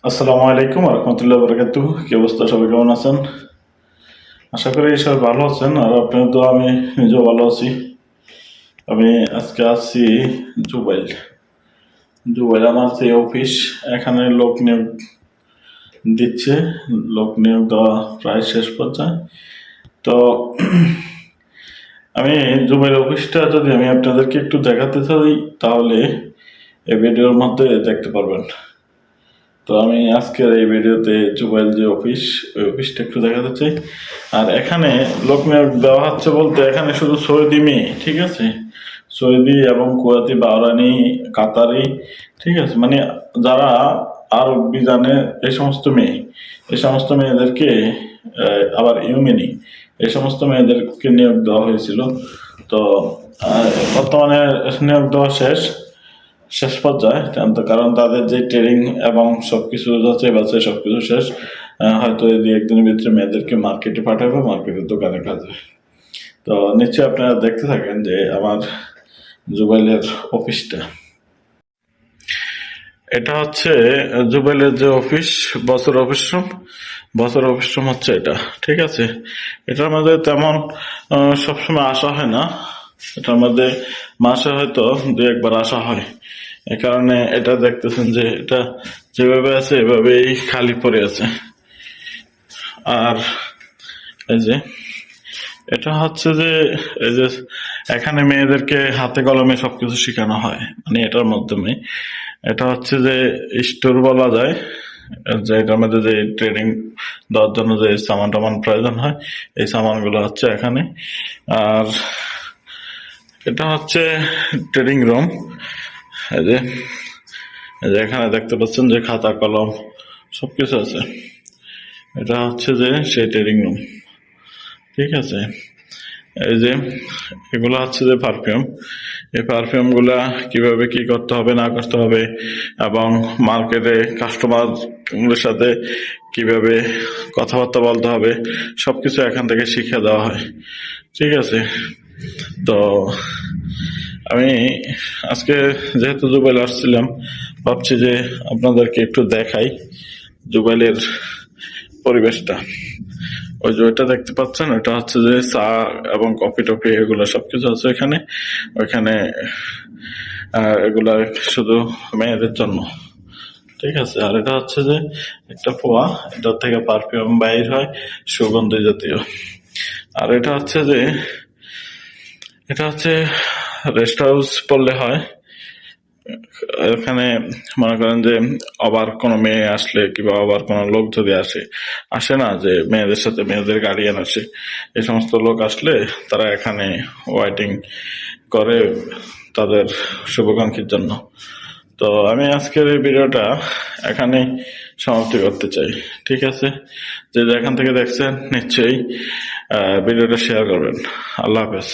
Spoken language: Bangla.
আসসালামু আলাইকুম রহমতুল্লাহ বরকাতুহ। কি অবস্থা, সবাই কেমন আছেন? আশা করি সবাই ভালো আছেন, আর আপনার তো আমি নিজেও ভালো আছি। আমি আজকে আছি জুবাইল। জুবাইল আমার যে অফিস, এখানে লোক নিয়োগ দিচ্ছে। লোক নিয়োগ দেওয়া প্রায় শেষ পর্যায়ে। তো আমি জুবাইল অফিসটা যদি আমি আপনাদেরকে একটু দেখাতে চাই, তাহলে এই ভিডিওর মধ্যে দেখতে পারবেন। তো আমি আজকের এই ভিডিওতে জুবাইল যে অফিস, ওই অফিসটা একটু দেখাতে চাই। আর এখানে লোক নিয়োগ দেওয়া হচ্ছে বলতে, এখানে শুধু সৌদি মেয়ে, ঠিক আছে, সৌদি এবং কুয়েতি, বাহরানি, কাতারি, ঠিক আছে, মানে যারা আরব বিজানে, এই সমস্ত মেয়ে, এই সমস্ত মেয়েদেরকে আবার ইউমেনি, এই সমস্ত মেয়েদেরকে নিয়োগ দেওয়া হয়েছিল। তো বর্তমানে নিয়োগ দেওয়া শেষ শেষ পর্যায়ে, কারণ তাদের যে ট্রেনিং এবং সবকিছু যাচাই বাছাই সবকিছু শেষ। হয়তো এই দুই একদিনের ভিতরে মেয়েদেরকে মার্কেটে পাঠাবো, মার্কেটের দোকানে কাজে। তো নিশ্চয়ই আপনারা দেখতে থাকেন যে আমার জুবাইলের অফিসটা। এটা হচ্ছে জুবাইলের যে অফিস, বছর অফিস রুম। বছর অফিস রুম হচ্ছে এটা, ঠিক আছে। এটার মধ্যে তেমন সবসময় আসা হয় না। এটার মধ্যে মাসে হয়তো দু একবার আসা হয়। এ কারণে এটা দেখতেছেন যে এটা যেভাবে আছে এভাবেই খালি পড়ে আছে। আর এই যে এটা হচ্ছে যে, এই যে এখানে মেয়েদেরকে হাতে কলমে সবকিছু শেখানো হয়, মানে এটার মাধ্যমে। এটা হচ্ছে যে স্টোর বলা যায়, যে এটার মধ্যে যে ট্রেনিং দেওয়ার জন্য যে সামান টামান প্রয়োজন হয়, এই সামানগুলো হচ্ছে এখানে। আর এটা হচ্ছে ট্রেনিং রুম। এই যে এখানে দেখতে পাচ্ছেন যে খাতা কলম সবকিছু আছে। এটা হচ্ছে যে সেই ট্রেনিং রুম, ঠিক আছে। এই যে এগুলো হচ্ছে যে পারফিউম। এই পারফিউম গুলা কিভাবে কি করতে হবে না করতে হবে, এবং মার্কেটে কাস্টমারদের সাথে কিভাবে কথাবার্তা বলতে হবে, সবকিছু এখান থেকে শিখিয়ে দেওয়া হয়, ঠিক আছে। তো আমি আজকে যেহেতু জুবাইল আসছিলাম, ভাবছি যে আপনাদেরকে একটু দেখাই জুবাইলের পরিবেশটা। ওই যে ওইটা দেখতে পাচ্ছেন, ওটা হচ্ছে যে চা এবং কফি টফি এগুলো সবকিছু আছে এখানে। ওইখানে এগুলা শুধু মেয়েদের জন্য, ঠিক আছে। আর এটা হচ্ছে যে একটা পোয়া, এটার থেকে পারফিউম বাইর হয়, সুগন্ধি জাতীয়। আর এটা হচ্ছে যে, এটা হচ্ছে রেস্ট হাউস বললে হয়। এখানে মনে করেন যে আবার কোনো মেয়ে আসলে কিংবা আবার কোনো লোক যদি আসে, আসে না যে মেয়েদের সাথে মেয়েদের গার্ডিয়ান আসে, এই সমস্ত লোক আসলে তারা এখানে ওয়েটিং করে তাদের শুভাকাঙ্ক্ষীর জন্য। তো আমি আজকের এই ভিডিওটা এখানে সমাপ্তি করতে চাই, ঠিক আছে। যে যেখান থেকে দেখছেন নিশ্চয়ই ভিডিওটা শেয়ার করবেন। আল্লাহ হাফেজ।